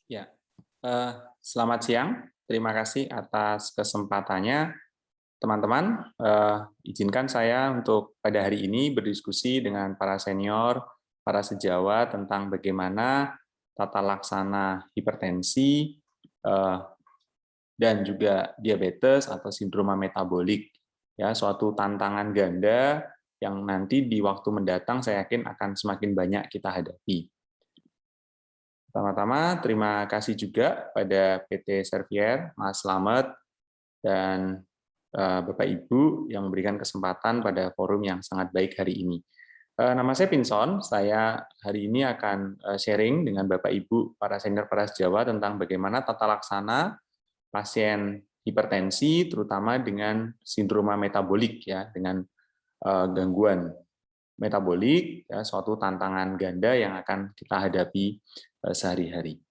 Ya, selamat siang. Terima kasih atas kesempatannya, teman-teman. Izinkan saya untuk pada hari ini berdiskusi dengan para senior, para sejawat tentang bagaimana tata laksana hipertensi dan juga diabetes atau sindroma metabolik. Ya, suatu tantangan ganda yang nanti di waktu mendatang saya yakin akan semakin banyak kita hadapi. Pertama-tama, terima kasih juga pada PT Servier, Mas Slamet, dan Bapak Ibu yang memberikan kesempatan pada forum yang sangat baik hari ini. Nama saya Pinson, saya hari ini akan sharing dengan Bapak Ibu, para senior, para sejawat tentang bagaimana tata laksana pasien hipertensi, terutama dengan sindroma metabolik, ya, dengan gangguan metabolik, ya, suatu tantangan ganda yang akan kita hadapi sehari-hari.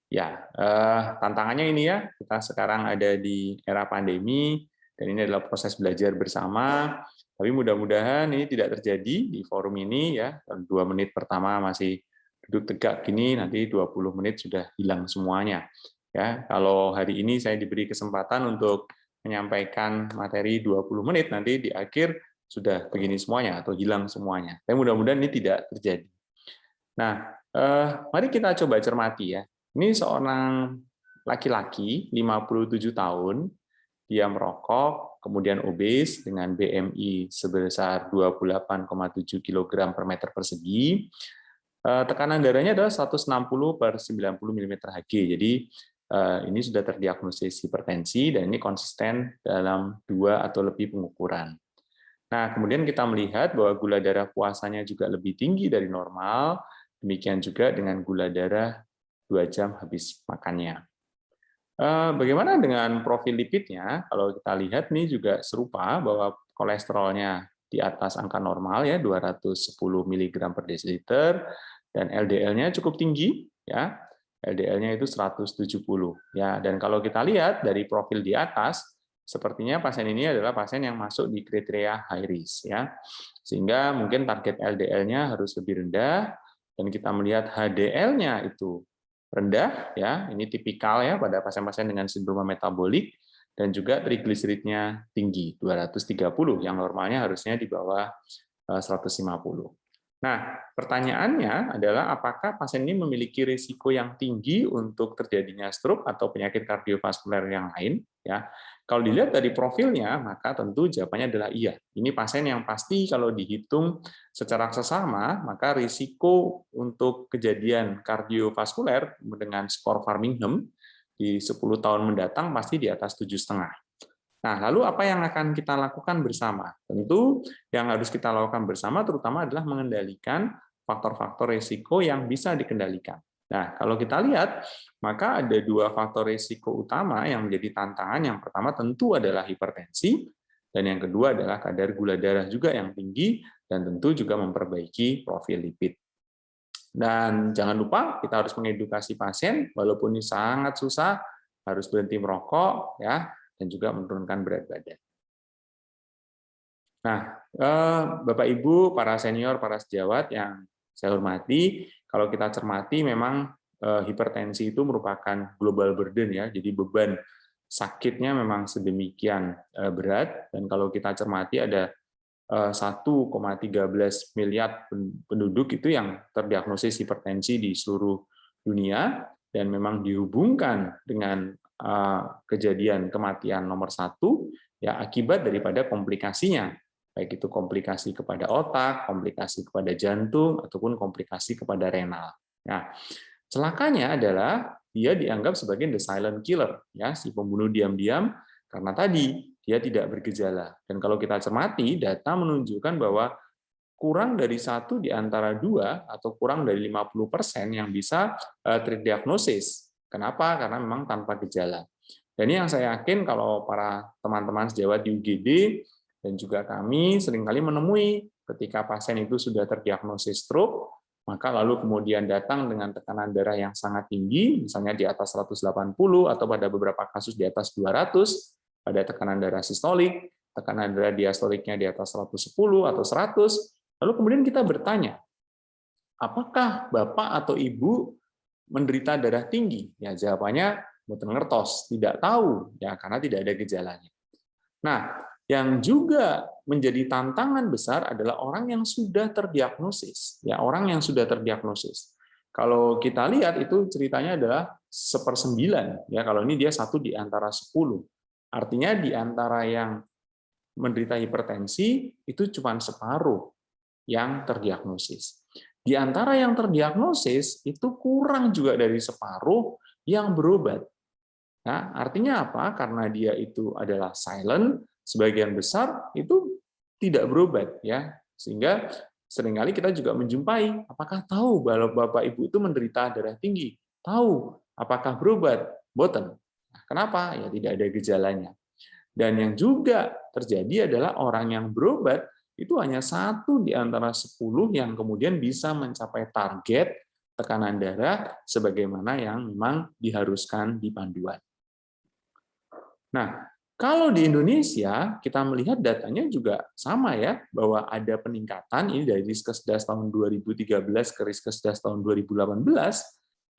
Ya, tantangannya ini ya, kita sekarang ada di era pandemi, dan ini adalah proses belajar bersama, tapi mudah-mudahan ini tidak terjadi di forum ini, ya, 2 menit pertama masih duduk tegak gini, nanti 20 menit sudah hilang semuanya. Ya, kalau hari ini saya diberi kesempatan untuk menyampaikan materi 20 menit, nanti di akhir sudah begini semuanya, atau hilang semuanya. Tapi mudah-mudahan ini tidak terjadi. Nah, mari kita coba cermati ya. Ini seorang laki-laki 57 tahun, dia merokok, kemudian obes dengan BMI sebesar 28,7 kg per meter persegi. Tekanan darahnya adalah 160/90 mm Hg. Jadi ini sudah terdiagnosis hipertensi dan ini konsisten dalam 2 atau lebih pengukuran. Nah, kemudian kita melihat bahwa gula darah puasanya juga lebih tinggi dari normal, demikian juga dengan gula darah 2 jam habis makannya. Bagaimana dengan profil lipidnya? Kalau kita lihat nih juga serupa bahwa kolesterolnya di atas angka normal ya 210 mg per desiliter dan LDL-nya cukup tinggi ya. LDL-nya itu 170 ya. Dan kalau kita lihat dari profil di atas sepertinya pasien ini adalah pasien yang masuk di kriteria high risk ya. Sehingga mungkin target LDL-nya harus lebih rendah dan kita melihat HDL-nya itu rendah ya, ini tipikal ya pada pasien-pasien dengan sindroma metabolik dan juga trigliseridnya tinggi 230 yang normalnya harusnya di bawah 150. Nah, pertanyaannya adalah apakah pasien ini memiliki risiko yang tinggi untuk terjadinya stroke atau penyakit kardiovaskuler yang lain ya. Kalau dilihat dari profilnya, maka tentu jawabannya adalah iya. Ini pasien yang pasti kalau dihitung secara sesama, maka risiko untuk kejadian kardiovaskuler dengan skor Framingham di 10 tahun mendatang pasti di atas 7,5. Nah, lalu apa yang akan kita lakukan bersama? Tentu yang harus kita lakukan bersama terutama adalah mengendalikan faktor-faktor risiko yang bisa dikendalikan. Nah, kalau kita lihat, maka ada 2 faktor risiko utama yang menjadi tantangan. Yang pertama tentu adalah hipertensi, dan yang kedua adalah kadar gula darah juga yang tinggi, dan tentu juga memperbaiki profil lipid. Dan jangan lupa kita harus mengedukasi pasien, walaupun ini sangat susah, harus berhenti merokok, ya, dan juga menurunkan berat badan. Nah, Bapak Ibu, para senior, para sejawat yang saya hormati, kalau kita cermati memang hipertensi itu merupakan global burden ya, jadi beban sakitnya memang sedemikian berat, dan kalau kita cermati ada 1,13 miliar penduduk itu yang terdiagnosis hipertensi di seluruh dunia, dan memang dihubungkan dengan kejadian kematian nomor 1 ya akibat daripada komplikasinya, baik itu komplikasi kepada otak, komplikasi kepada jantung, ataupun komplikasi kepada renal. Nah, celakanya adalah dia dianggap sebagai the silent killer, ya, si pembunuh diam-diam, karena tadi dia tidak bergejala. Dan kalau kita cermati, data menunjukkan bahwa kurang dari 1 di antara 2 atau kurang dari 50% yang bisa terdiagnosis. Kenapa? Karena memang tanpa gejala. Dan ini yang saya yakin kalau para teman-teman sejawat di UGD dan juga kami seringkali menemui ketika pasien itu sudah terdiagnosis stroke, maka lalu kemudian datang dengan tekanan darah yang sangat tinggi, misalnya di atas 180 atau pada beberapa kasus di atas 200, pada tekanan darah sistolik, tekanan darah diastoliknya di atas 110 atau 100, lalu kemudian kita bertanya, apakah Bapak atau Ibu menderita darah tinggi? Ya, jawabannya mboten ngertos, tidak tahu ya karena tidak ada gejalanya. Nah, yang juga menjadi tantangan besar adalah orang yang sudah terdiagnosis, ya orang yang sudah terdiagnosis. Kalau kita lihat itu ceritanya adalah 1/9, ya kalau ini dia 1 di antara 10. Artinya di antara yang menderita hipertensi itu cuma separuh yang terdiagnosis. Di antara yang terdiagnosis itu kurang juga dari separuh yang berobat. Nah, artinya apa? Karena dia itu adalah silent, sebagian besar itu tidak berobat, ya. Sehingga seringkali kita juga menjumpai, apakah tahu bahwa Bapak Ibu itu menderita darah tinggi? Tahu. Apakah berobat? Boten. Nah, kenapa? Ya tidak ada gejalanya. Dan yang juga terjadi adalah orang yang berobat itu hanya 1 di antara 10 yang kemudian bisa mencapai target tekanan darah sebagaimana yang memang diharuskan di panduan. Nah, kalau di Indonesia kita melihat datanya juga sama ya, bahwa ada peningkatan ini dari Riskesdas tahun 2013 ke Riskesdas tahun 2018,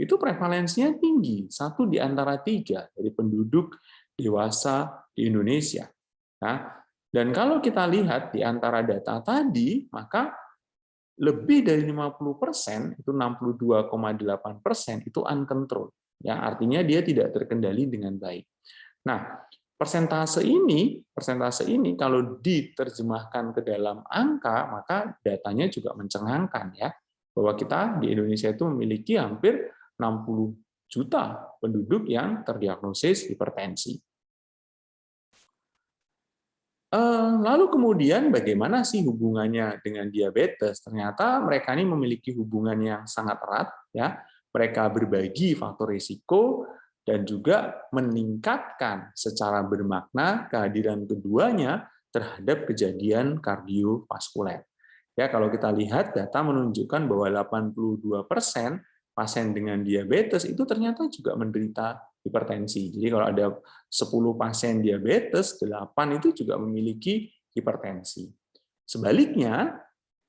itu prevalensinya tinggi, 1 di antara 3 dari penduduk dewasa di Indonesia. Nah, dan kalau kita lihat di antara data tadi, maka lebih dari 50%, itu 62,8% itu uncontrolled. Ya, artinya dia tidak terkendali dengan baik. Nah, persentase ini kalau diterjemahkan ke dalam angka, maka datanya juga mencengangkan ya, bahwa kita di Indonesia itu memiliki hampir 60 juta penduduk yang terdiagnosis hipertensi. Lalu kemudian bagaimana sih hubungannya dengan diabetes? Ternyata mereka ini memiliki hubungan yang sangat erat ya. Mereka berbagi faktor risiko dan juga meningkatkan secara bermakna kehadiran keduanya terhadap kejadian kardiovaskuler. Ya, kalau kita lihat data menunjukkan bahwa 82% pasien dengan diabetes itu ternyata juga menderita hipertensi. Jadi kalau ada 10 pasien diabetes, 8 itu juga memiliki hipertensi. Sebaliknya,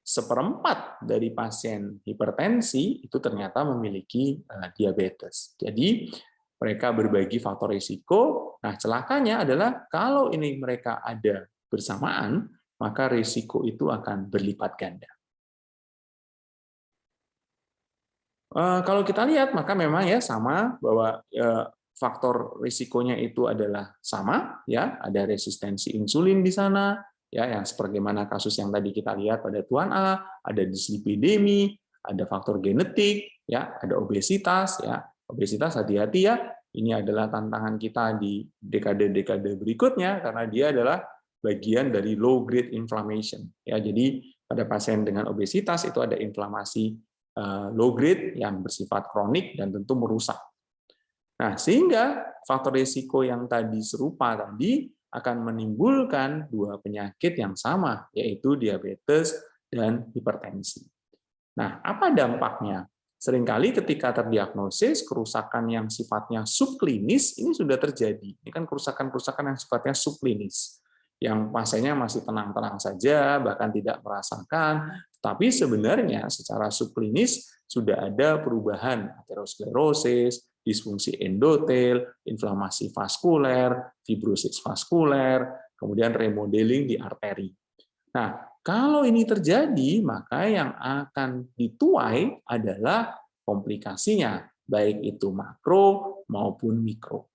1/4 dari pasien hipertensi itu ternyata memiliki diabetes. Jadi mereka berbagi faktor risiko. Nah, celakanya adalah kalau ini mereka ada bersamaan, maka risiko itu akan berlipat ganda. Kalau kita lihat, maka memang ya sama bahwa faktor risikonya itu adalah sama, ya ada resistensi insulin di sana, ya yang sebagaimana kasus yang tadi kita lihat pada Tuan A, ada dislipidemi, ada faktor genetik, ya ada obesitas, ya obesitas hati-hati ya, ini adalah tantangan kita di dekade-dekade berikutnya karena dia adalah bagian dari low grade inflammation, ya jadi pada pasien dengan obesitas itu ada inflamasi low grade yang bersifat kronik dan tentu merusak. Nah, sehingga faktor risiko yang tadi serupa tadi akan menimbulkan 2 penyakit yang sama, yaitu diabetes dan hipertensi. Nah, apa dampaknya? Seringkali ketika terdiagnosis, kerusakan yang sifatnya subklinis ini sudah terjadi. Ini kan kerusakan-kerusakan yang sifatnya subklinis, yang pasiennya masih tenang-tenang saja, bahkan tidak merasakan, tapi sebenarnya secara subklinis sudah ada perubahan aterosklerosis, disfungsi endotel, inflamasi vaskuler, fibrosis vaskuler, kemudian remodeling di arteri. Nah, kalau ini terjadi, maka yang akan dituai adalah komplikasinya, baik itu makro maupun mikro.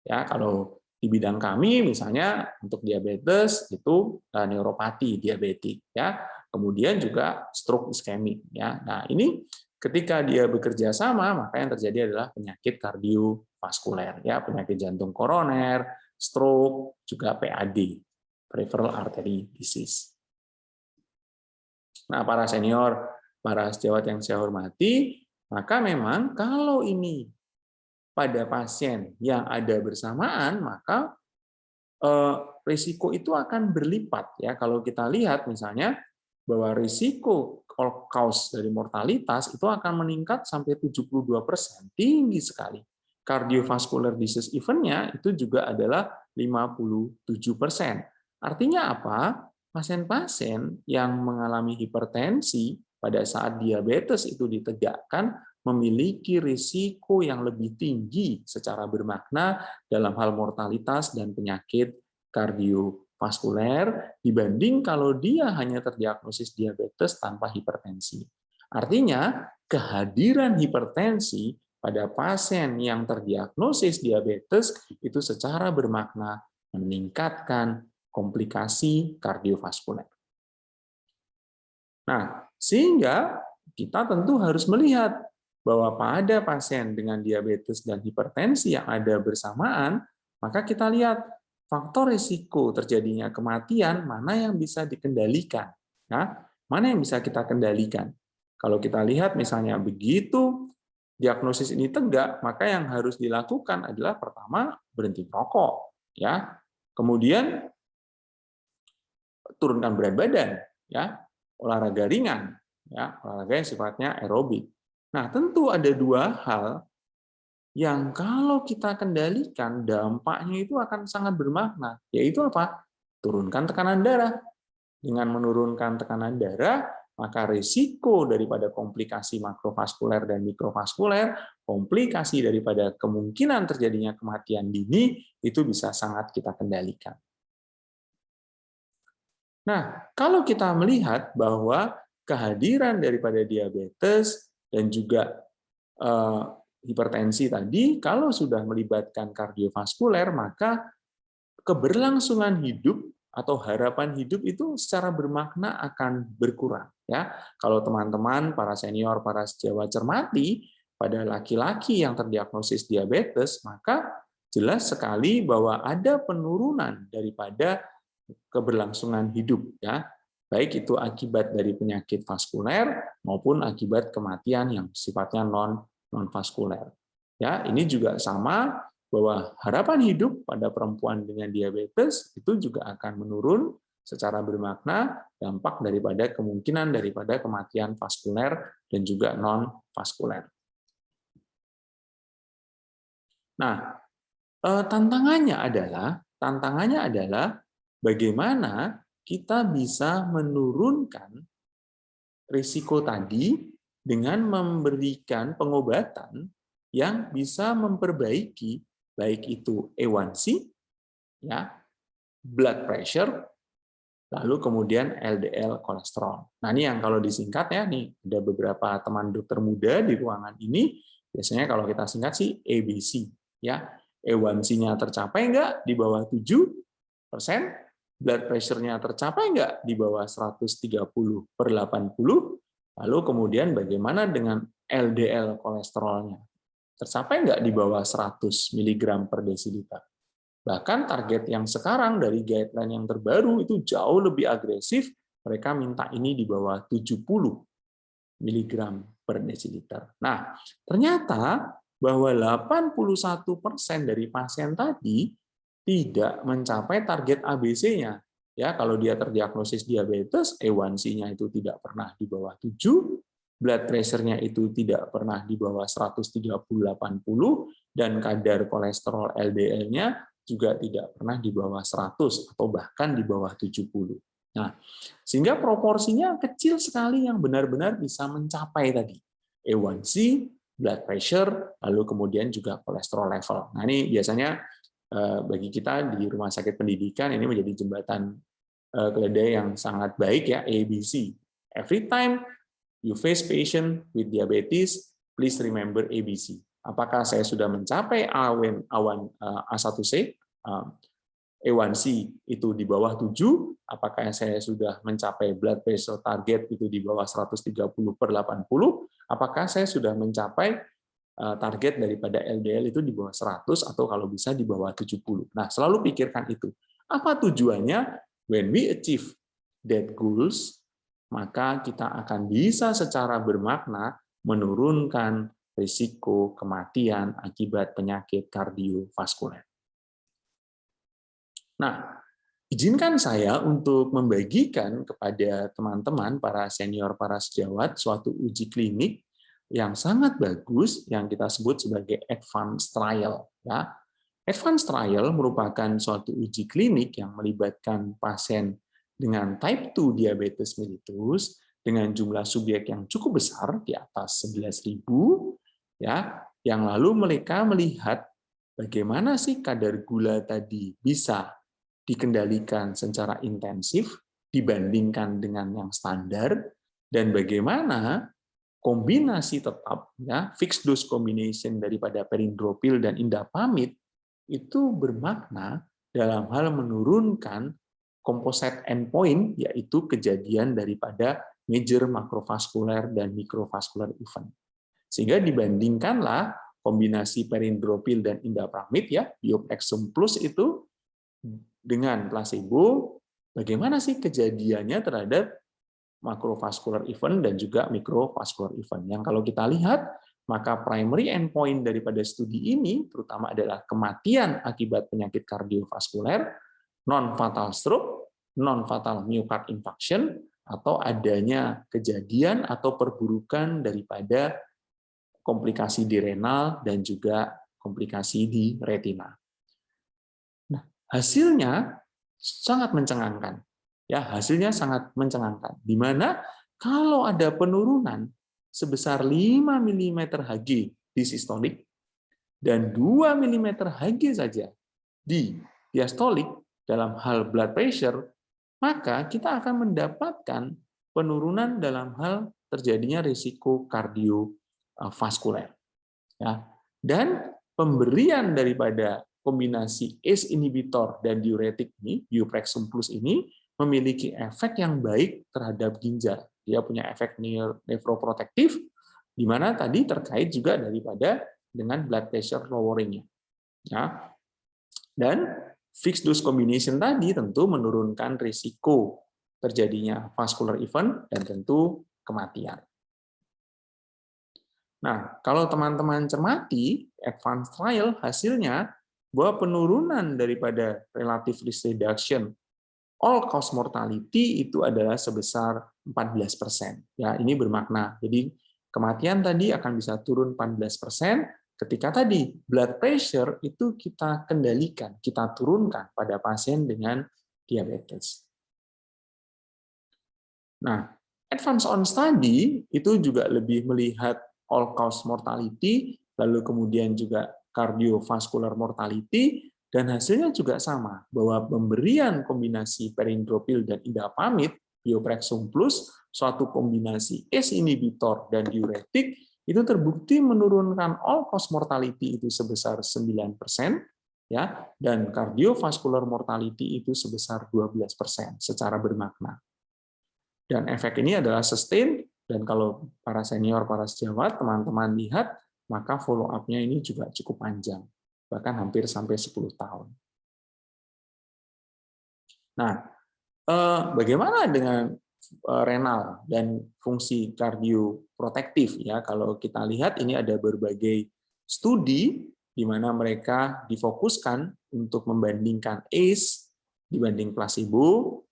Ya, kalau di bidang kami misalnya untuk diabetes itu neuropati diabetik ya. Kemudian juga stroke iskemik ya. Nah, ini ketika dia bekerja sama maka yang terjadi adalah penyakit kardiovaskuler ya, penyakit jantung koroner, stroke, juga PAD, peripheral artery disease. Nah, para senior, para sejawat yang saya hormati, maka memang kalau ini pada pasien yang ada bersamaan, maka risiko itu akan berlipat ya. Kalau kita lihat misalnya bahwa risiko cause dari mortalitas itu akan meningkat sampai 72%, tinggi sekali. Cardiovascular disease event-nya itu juga adalah 57%. Artinya apa? Pasien-pasien yang mengalami hipertensi pada saat diabetes itu ditegakkan, memiliki risiko yang lebih tinggi secara bermakna dalam hal mortalitas dan penyakit kardiovaskuler dibanding kalau dia hanya terdiagnosis diabetes tanpa hipertensi. Artinya, kehadiran hipertensi pada pasien yang terdiagnosis diabetes itu secara bermakna meningkatkan komplikasi kardiovaskuler. Nah, sehingga kita tentu harus melihat bahwa pada pasien dengan diabetes dan hipertensi yang ada bersamaan, maka kita lihat faktor risiko terjadinya kematian mana yang bisa dikendalikan. Nah, mana yang bisa kita kendalikan? Kalau kita lihat misalnya begitu diagnosis ini tegak, maka yang harus dilakukan adalah pertama berhenti merokok, ya. Kemudian turunkan berat badan, ya. Olahraga ringan, ya, olahraga yang sifatnya aerobik. Nah, tentu ada dua hal yang kalau kita kendalikan dampaknya itu akan sangat bermakna, yaitu apa? Turunkan tekanan darah. Dengan menurunkan tekanan darah, maka risiko daripada komplikasi makrovaskuler dan mikrovaskuler, komplikasi daripada kemungkinan terjadinya kematian dini, itu bisa sangat kita kendalikan. Nah, kalau kita melihat bahwa kehadiran daripada diabetes dan juga hipertensi tadi, kalau sudah melibatkan kardiovaskuler, maka keberlangsungan hidup atau harapan hidup itu secara bermakna akan berkurang. Ya, kalau teman-teman para senior, para sejawat cermati pada laki-laki yang terdiagnosis diabetes, maka jelas sekali bahwa ada penurunan daripada keberlangsungan hidup, ya, baik itu akibat dari penyakit vaskuler maupun akibat kematian yang sifatnya non-vaskuler. Ya, ini juga sama bahwa harapan hidup pada perempuan dengan diabetes itu juga akan menurun secara bermakna dampak daripada kemungkinan daripada kematian vaskuler dan juga non-vaskuler. Nah, tantangannya adalah bagaimana kita bisa menurunkan risiko tadi dengan memberikan pengobatan yang bisa memperbaiki baik itu A1C, ya, blood pressure, lalu kemudian LDL kolesterol. Nah, ini yang kalau disingkat ya, nih ada beberapa teman dokter muda di ruangan ini, biasanya kalau kita singkat sih ABC, ya. A1C-nya tercapai nggak di bawah 7%, blood pressure-nya tercapai nggak di bawah 130/80, lalu kemudian bagaimana dengan LDL kolesterolnya? Tercapai nggak di bawah 100 mg per desiliter? Bahkan target yang sekarang dari guideline yang terbaru itu jauh lebih agresif, mereka minta ini di bawah 70 mg per desiliter. Nah, ternyata bahwa 81% dari pasien tadi tidak mencapai target ABC-nya. Ya, kalau dia terdiagnosis diabetes, A1C-nya itu tidak pernah di bawah 7, blood pressure-nya itu tidak pernah di bawah 130/80, dan kadar kolesterol LDL-nya juga tidak pernah di bawah 100 atau bahkan di bawah 70. Nah, sehingga proporsinya kecil sekali yang benar-benar bisa mencapai tadi. A1C, blood pressure, lalu kemudian juga kolesterol level. Nah, ini biasanya bagi kita di rumah sakit pendidikan ini menjadi jembatan keledai yang sangat baik ya, ABC. Every time you face patient with diabetes, please remember ABC. Apakah saya sudah mencapai A1C, A1C itu di bawah 7, apakah saya sudah mencapai blood pressure target itu di bawah 130/80, apakah saya sudah mencapai target daripada LDL itu di bawah 100 atau kalau bisa di bawah 70. Nah, selalu pikirkan itu. Apa tujuannya? When we achieve that goals, maka kita akan bisa secara bermakna menurunkan risiko kematian akibat penyakit kardiovaskuler. Nah, izinkan saya untuk membagikan kepada teman-teman, para senior, para sejawat, suatu uji klinik yang sangat bagus yang kita sebut sebagai advanced trial. Ya. Advanced trial merupakan suatu uji klinik yang melibatkan pasien dengan type 2 diabetes mellitus dengan jumlah subjek yang cukup besar di atas 11.000 ya, yang lalu mereka melihat bagaimana sih kadar gula tadi bisa dikendalikan secara intensif dibandingkan dengan yang standar, dan bagaimana kombinasi tetap, ya, fixed dose combination daripada perindropil dan indapamid itu bermakna dalam hal menurunkan composite endpoint, yaitu kejadian daripada major makrovaskuler dan mikrovaskular event. Sehingga dibandingkanlah kombinasi perindropil dan indapamid, ya, bioprexum plus itu dengan placebo, bagaimana sih kejadiannya terhadap makrovaskular event dan juga mikrovaskular event. Yang kalau kita lihat, maka primary endpoint daripada studi ini terutama adalah kematian akibat penyakit kardiovaskuler, non-fatal stroke, non-fatal myocard infarction, atau adanya kejadian atau perburukan daripada komplikasi di renal dan juga komplikasi di retina. Nah, hasilnya sangat mencengangkan. Ya, hasilnya sangat mencengangkan. Di mana kalau ada penurunan sebesar 5 mm Hg di sistolik dan 2 mm Hg saja di diastolik dalam hal blood pressure, maka kita akan mendapatkan penurunan dalam hal terjadinya risiko kardiovaskuler. Ya. Dan pemberian daripada kombinasi ACE inhibitor dan diuretik ini, bioprexum plus ini, memiliki efek yang baik terhadap ginjal. Dia punya efek nefroprotektif, di mana tadi terkait juga daripada dengan blood pressure lowering-nya. Ya. Dan fixed dose combination tadi tentu menurunkan risiko terjadinya vascular event dan tentu kematian. Nah, kalau teman-teman cermati advance trial hasilnya bahwa penurunan daripada relative risk reduction all cause mortality itu adalah sebesar 14%. Ya, ini bermakna. Jadi kematian tadi akan bisa turun 14% ketika tadi blood pressure itu kita kendalikan, kita turunkan pada pasien dengan diabetes. Nah, advance on study itu juga lebih melihat all cause mortality, lalu kemudian juga cardiovascular mortality, dan hasilnya juga sama, bahwa pemberian kombinasi perindropil dan indapamid, bioprexum plus, suatu kombinasi ACE inhibitor dan diuretik, itu terbukti menurunkan all cause mortality itu sebesar 9%, ya, dan cardiovascular mortality itu sebesar 12% secara bermakna. Dan efek ini adalah sustain, dan kalau para senior, para sejawat, teman-teman lihat, maka follow up-nya ini juga cukup panjang, bahkan hampir sampai 10 tahun. Nah, bagaimana dengan renal dan fungsi kardioprotektif? Ya, kalau kita lihat ini ada berbagai studi di mana mereka difokuskan untuk membandingkan ACE dibanding placebo,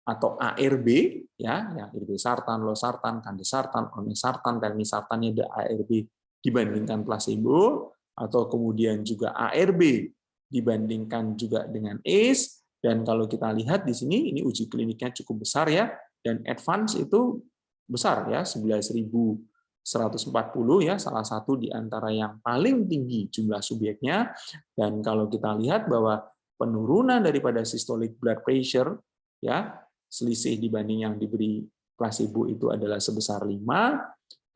atau ARB, ya, irbesartan, losartan, kandesartan, olmesartan, telmisartan, ada ARB dibandingkan placebo, atau kemudian juga ARB dibandingkan juga dengan ACE, dan kalau kita lihat di sini, ini uji kliniknya cukup besar ya, dan advance itu besar ya, 11.140 ya, salah satu di antara yang paling tinggi jumlah subjeknya, dan kalau kita lihat bahwa penurunan daripada systolic blood pressure, ya, selisih dibanding yang diberi placebo itu adalah sebesar 5,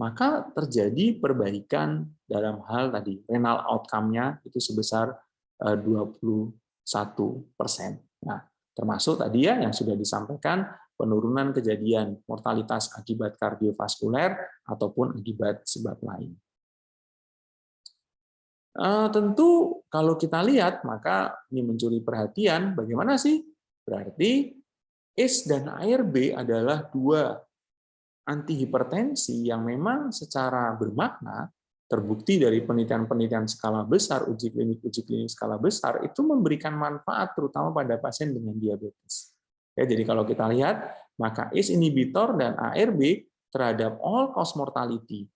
maka terjadi perbaikan dalam hal tadi renal outcome-nya itu sebesar 21%. Nah, termasuk tadi ya yang sudah disampaikan penurunan kejadian mortalitas akibat kardiovaskuler ataupun akibat sebab lain. Tentu kalau kita lihat maka ini mencuri perhatian, bagaimana sih? Berarti ACE dan ARB adalah dua antihipertensi yang memang secara bermakna terbukti dari penelitian-penelitian skala besar, uji klinik skala besar itu memberikan manfaat terutama pada pasien dengan diabetes. Ya, jadi kalau kita lihat maka ACE inhibitor dan ARB terhadap all cause mortality,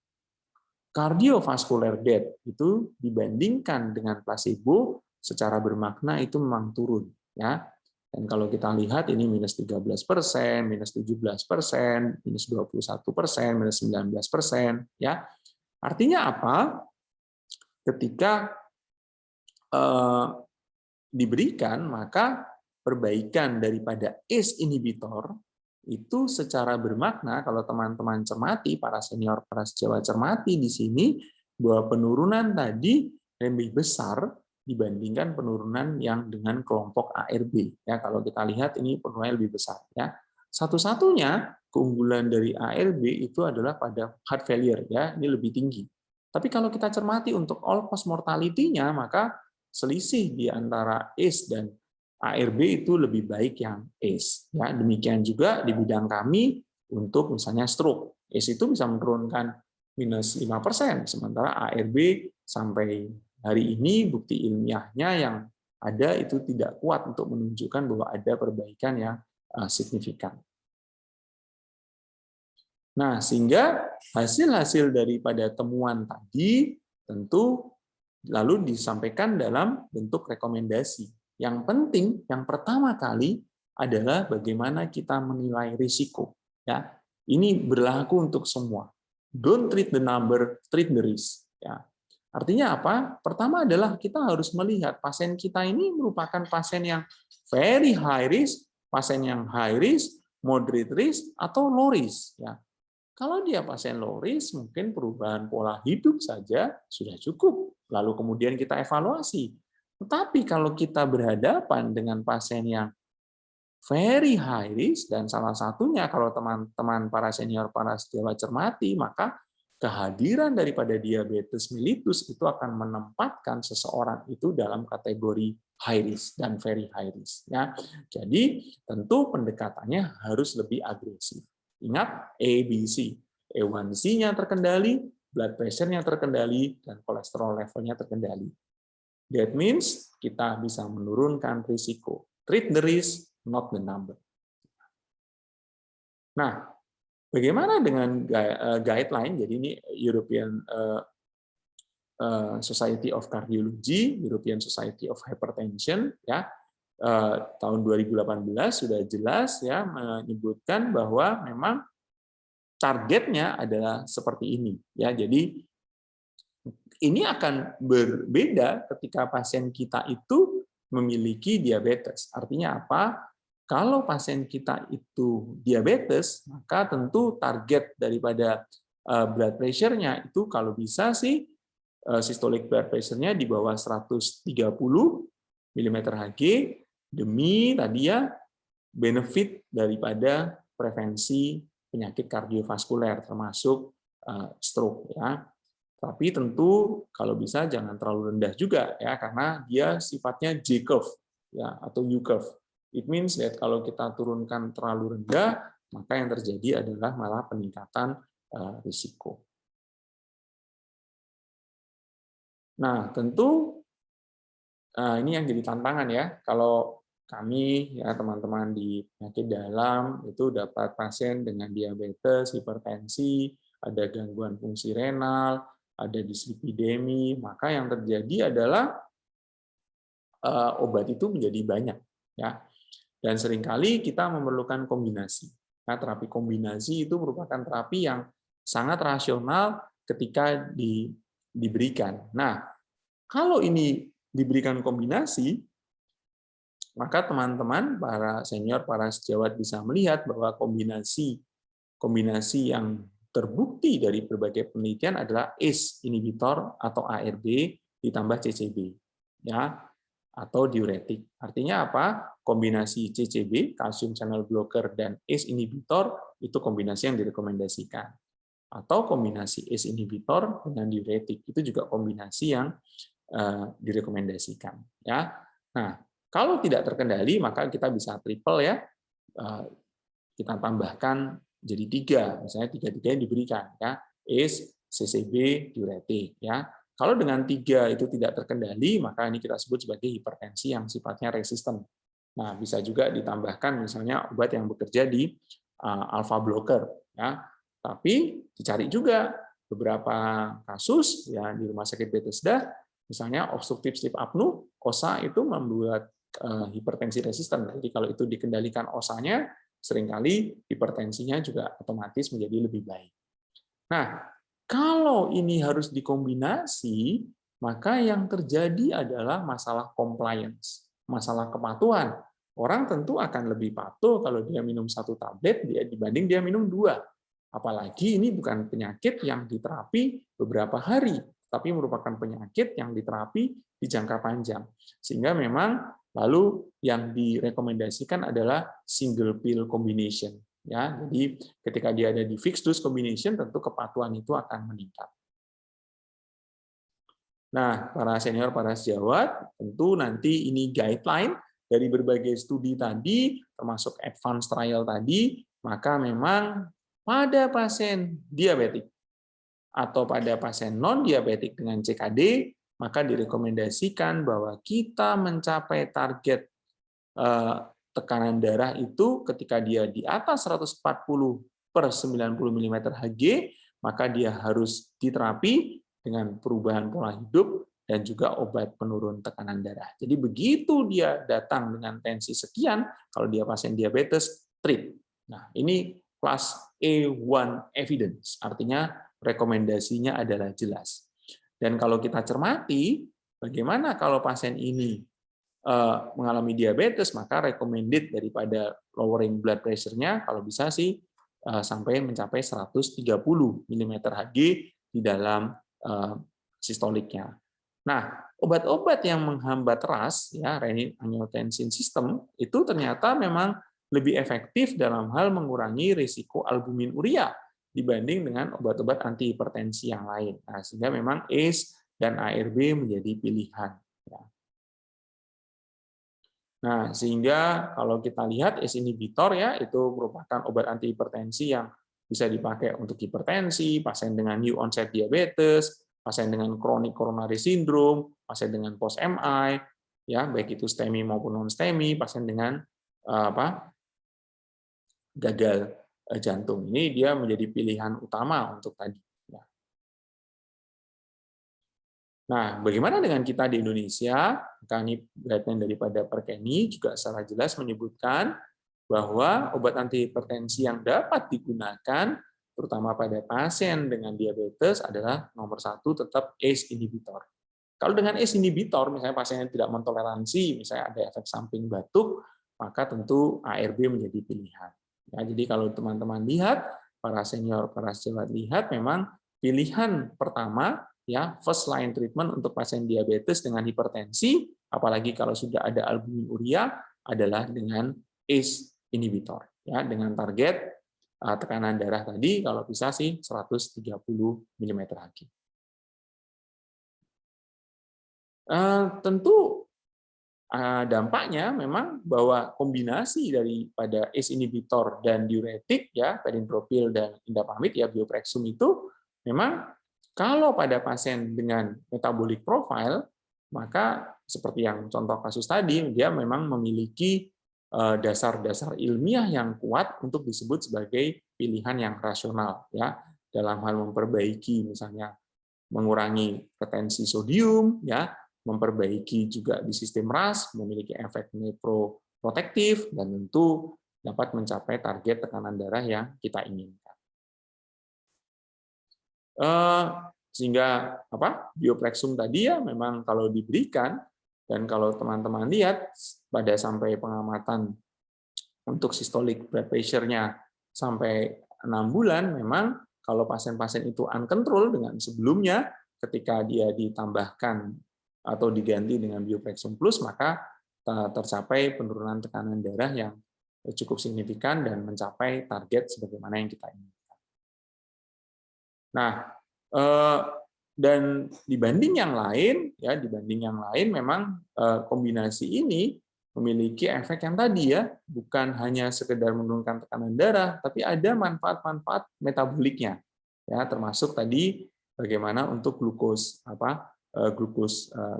cardiovascular death itu dibandingkan dengan placebo secara bermakna itu memang turun, ya. Dan kalau kita lihat ini minus 13%, minus 17%, minus 21%, minus 19%, ya. Artinya apa? Ketika diberikan, maka perbaikan daripada ACE inhibitor itu secara bermakna, kalau teman-teman cermati, para senior, para sejawat cermati di sini, bahwa penurunan tadi lebih besar dibandingkan penurunan yang dengan kelompok ARB. Ya, kalau kita lihat ini penurunannya lebih besar. Ya, satu-satunya keunggulan dari ARB itu adalah pada heart failure. Ya, ini lebih tinggi. Tapi kalau kita cermati untuk all cause mortality-nya, maka selisih di antara ACE dan ARB itu lebih baik yang ACE. Ya, demikian juga di bidang kami untuk misalnya stroke. ACE itu bisa menurunkan minus 5%, sementara ARB sampai hari ini bukti ilmiahnya yang ada itu tidak kuat untuk menunjukkan bahwa ada perbaikan yang signifikan. Nah, sehingga hasil-hasil daripada temuan tadi tentu lalu disampaikan dalam bentuk rekomendasi. Yang penting, yang pertama kali adalah bagaimana kita menilai risiko. Ya, ini berlaku untuk semua. Don't treat the number, treat the risk. Ya. Artinya apa? Pertama adalah kita harus melihat pasien kita ini merupakan pasien yang very high risk, pasien yang high risk, moderate risk, atau low risk. Ya. Kalau dia pasien low risk, mungkin perubahan pola hidup saja sudah cukup. Lalu kemudian kita evaluasi. Tetapi kalau kita berhadapan dengan pasien yang very high risk, dan salah satunya kalau teman-teman para senior, para sejawat cermati, maka kehadiran daripada diabetes mellitus itu akan menempatkan seseorang itu dalam kategori high risk dan very high risk. Ya. Jadi tentu pendekatannya harus lebih agresif. Ingat ABC, A1C-nya terkendali, blood pressure-nya terkendali, dan kolesterol levelnya terkendali. That means kita bisa menurunkan risiko. Treat the risk, not the number. Nah, bagaimana dengan guideline? Jadi ini European Society of Cardiology, European Society of Hypertension, ya, tahun 2018 sudah jelas ya menyebutkan bahwa memang targetnya adalah seperti ini. Ya, jadi ini akan berbeda ketika pasien kita itu memiliki diabetes. Artinya apa? Kalau pasien kita itu diabetes, maka tentu target daripada blood pressure-nya itu kalau bisa sih systolic blood pressure-nya di bawah 130 mmHg demi tadi ya benefit daripada prevensi penyakit kardiovaskuler termasuk stroke ya. Tapi tentu kalau bisa jangan terlalu rendah juga ya karena dia sifatnya J curve ya atau U curve. It means that kalau kita turunkan terlalu rendah maka yang terjadi adalah malah peningkatan risiko. Nah, tentu ini yang jadi tantangan ya. Kalau kami ya teman-teman di penyakit dalam itu dapat pasien dengan diabetes, hipertensi, ada gangguan fungsi renal, ada dislipidemi, maka yang terjadi adalah obat itu menjadi banyak ya. Dan seringkali kita memerlukan kombinasi. Nah, terapi kombinasi itu merupakan terapi yang sangat rasional ketika diberikan. Nah, kalau ini diberikan kombinasi, maka teman-teman para senior, para sejawat bisa melihat bahwa kombinasi yang terbukti dari berbagai penelitian adalah ACE inhibitor atau ARB ditambah CCB, ya, atau diuretik. Artinya apa? Kombinasi CCB, calcium channel blocker, dan ACE inhibitor itu kombinasi yang direkomendasikan. Atau kombinasi ACE inhibitor dengan diuretik itu juga kombinasi yang direkomendasikan. Ya, nah kalau tidak terkendali maka kita bisa triple ya, kita tambahkan jadi 3, misalnya 3-3 yang diberikan ya, ACE, CCB, diuretik ya. Kalau dengan 3 itu tidak terkendali maka ini kita sebut sebagai hipertensi yang sifatnya resisten. Nah bisa juga ditambahkan misalnya obat yang bekerja di alpha blocker ya. Tapi dicari juga beberapa kasus ya di Rumah Sakit Bethesda. Misalnya obstruktif sleep apnea, OSA itu membuat hipertensi resisten. Jadi kalau itu dikendalikan OSA-nya, seringkali hipertensinya juga otomatis menjadi lebih baik. Nah, Kalau ini harus dikombinasi, maka yang terjadi adalah masalah compliance, masalah kepatuhan. Orang tentu akan lebih patuh kalau dia minum 1 tablet dibanding dia minum 2. Apalagi ini bukan penyakit yang diterapi beberapa hari, tapi merupakan penyakit yang diterapi di jangka panjang. Sehingga memang lalu yang direkomendasikan adalah single pill combination. Ya, jadi ketika dia ada di fixed dose combination, tentu kepatuhan itu akan meningkat. Nah, para senior, para sejawat, tentu nanti ini guideline dari berbagai studi tadi, termasuk advanced trial tadi, maka memang pada pasien diabetik atau pada pasien non-diabetik dengan CKD, maka direkomendasikan bahwa kita mencapai target tekanan darah itu ketika dia di atas 140/90 mm Hg, maka dia harus diterapi dengan perubahan pola hidup dan juga obat penurun tekanan darah. Jadi begitu dia datang dengan tensi sekian, kalau dia pasien diabetes, treat. Nah, ini kelas A1 evidence, artinya rekomendasinya adalah jelas. Dan kalau kita cermati, bagaimana kalau pasien ini mengalami diabetes, maka recommended daripada lowering blood pressure-nya kalau bisa sih sampai mencapai 130 mm Hg di dalam sistoliknya. Nah, obat-obat yang menghambat RAS, ya renin-angiotensin system, itu ternyata memang lebih efektif dalam hal mengurangi risiko albumin urea dibanding dengan obat-obat antihipertensi yang lain. Nah, sehingga memang ACE dan ARB menjadi pilihan. Nah, sehingga kalau kita lihat ACE inhibitor ya itu merupakan obat antihipertensi yang bisa dipakai untuk hipertensi, pasien dengan new onset diabetes, pasien dengan chronic coronary syndrome, pasien dengan post MI, ya baik itu STEMI maupun non STEMI, pasien dengan gagal jantung. Ini dia menjadi pilihan utama untuk tadi. Nah, bagaimana dengan kita di Indonesia? Kami guideline daripada Perkeni juga secara jelas menyebutkan bahwa obat antihipertensi yang dapat digunakan, terutama pada pasien dengan diabetes, adalah nomor 1 tetap ACE inhibitor. Kalau dengan ACE inhibitor, misalnya pasien yang tidak mentoleransi, misalnya ada efek samping batuk, maka tentu ARB menjadi pilihan. Ya, jadi kalau teman-teman lihat, para senior, para sejawat lihat, memang pilihan pertama ya first line treatment untuk pasien diabetes dengan hipertensi, apalagi kalau sudah ada albumin urea, adalah dengan ACE inhibitor ya dengan target tekanan darah tadi kalau bisa sih 130 mm Hg. Tentu dampaknya memang bahwa kombinasi daripada ACE inhibitor dan diuretik ya perindopril dan indapamid ya bioprexum itu memang kalau pada pasien dengan metabolic profile, maka seperti yang contoh kasus tadi, dia memang memiliki dasar-dasar ilmiah yang kuat untuk disebut sebagai pilihan yang rasional, ya dalam hal memperbaiki misalnya mengurangi retensi sodium, ya memperbaiki juga di sistem RAS, memiliki efek nephroprotective, dan tentu dapat mencapai target tekanan darah yang kita inginkan. Sehingga bioprexum tadi ya memang kalau diberikan dan kalau teman-teman lihat pada sampai pengamatan untuk systolic blood pressure-nya sampai 6 bulan memang kalau pasien-pasien itu uncontrol dengan sebelumnya ketika dia ditambahkan atau diganti dengan bioprexum plus maka tercapai penurunan tekanan darah yang cukup signifikan dan mencapai target sebagaimana yang kita inginkan. Nah, dan dibanding yang lain, memang kombinasi ini memiliki efek yang tadi ya, bukan hanya sekedar menurunkan tekanan darah, tapi ada manfaat-manfaat metaboliknya, ya termasuk tadi bagaimana untuk glukos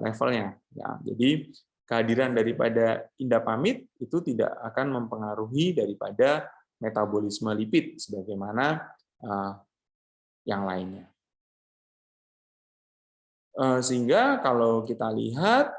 levelnya. Ya, jadi kehadiran daripada indapamid itu tidak akan mempengaruhi daripada metabolisme lipid sebagaimana yang lainnya. Sehingga kalau kita lihat,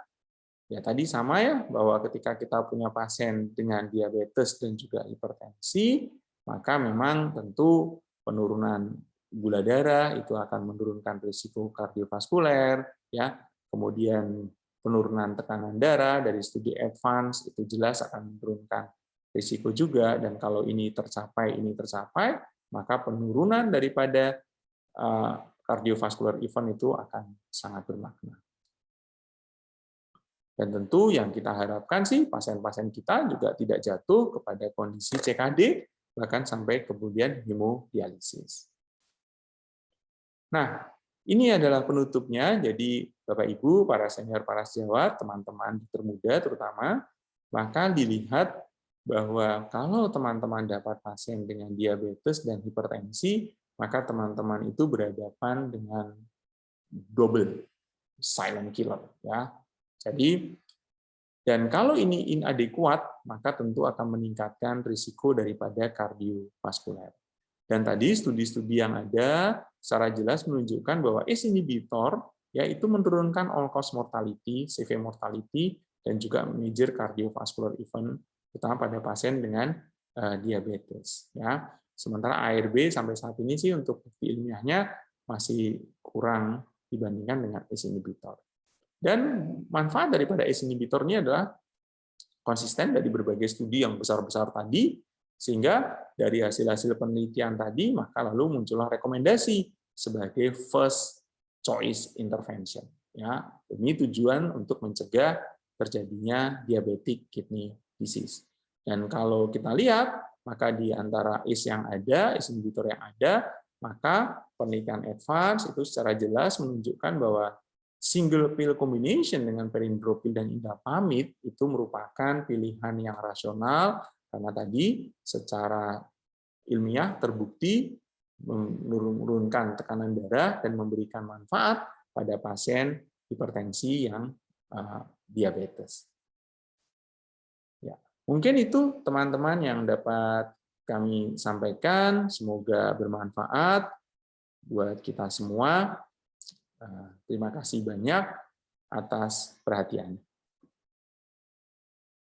ya tadi sama ya, bahwa ketika kita punya pasien dengan diabetes dan juga hipertensi, maka memang tentu penurunan gula darah, itu akan menurunkan risiko kardiovaskuler, ya. Kemudian penurunan tekanan darah dari studi advance itu jelas akan menurunkan risiko juga, dan kalau ini tercapai, maka penurunan daripada kardiovaskular event itu akan sangat bermakna. Dan tentu yang kita harapkan sih pasien-pasien kita juga tidak jatuh kepada kondisi CKD, bahkan sampai kemudian hemodialisis. Nah, ini adalah penutupnya. Jadi Bapak Ibu, para senior, para sejawat, teman-teman termuda terutama, maka dilihat bahwa kalau teman-teman dapat pasien dengan diabetes dan hipertensi, maka teman-teman itu berhadapan dengan double silent killer, ya. Jadi, dan kalau ini inadekuat, maka tentu akan meningkatkan risiko daripada kardiovaskuler. Dan tadi studi-studi yang ada secara jelas menunjukkan bahwa ACE inhibitor yaitu menurunkan all-cause mortality, CV mortality, dan juga major cardiovascular event, terutama pada pasien dengan diabetes. Ya. Sementara ARB sampai saat ini sih untuk bukti ilmiahnya masih kurang dibandingkan dengan ACE inhibitor. Dan manfaat daripada ACE inhibitor ini adalah konsisten dari berbagai studi yang besar-besar tadi, sehingga dari hasil-hasil penelitian tadi, maka lalu muncullah rekomendasi sebagai first choice intervention. Ya, ini tujuan untuk mencegah terjadinya diabetic kidney disease. Dan kalau kita lihat, maka di antara ACE yang ada, ACE inhibitor yang ada, maka penelitian advance itu secara jelas menunjukkan bahwa single pill combination dengan perindropil dan indapamid itu merupakan pilihan yang rasional karena tadi secara ilmiah terbukti menurunkan tekanan darah dan memberikan manfaat pada pasien hipertensi yang diabetes. Ya, mungkin itu teman-teman yang dapat kami sampaikan, semoga bermanfaat buat kita semua. Terima kasih banyak atas perhatiannya.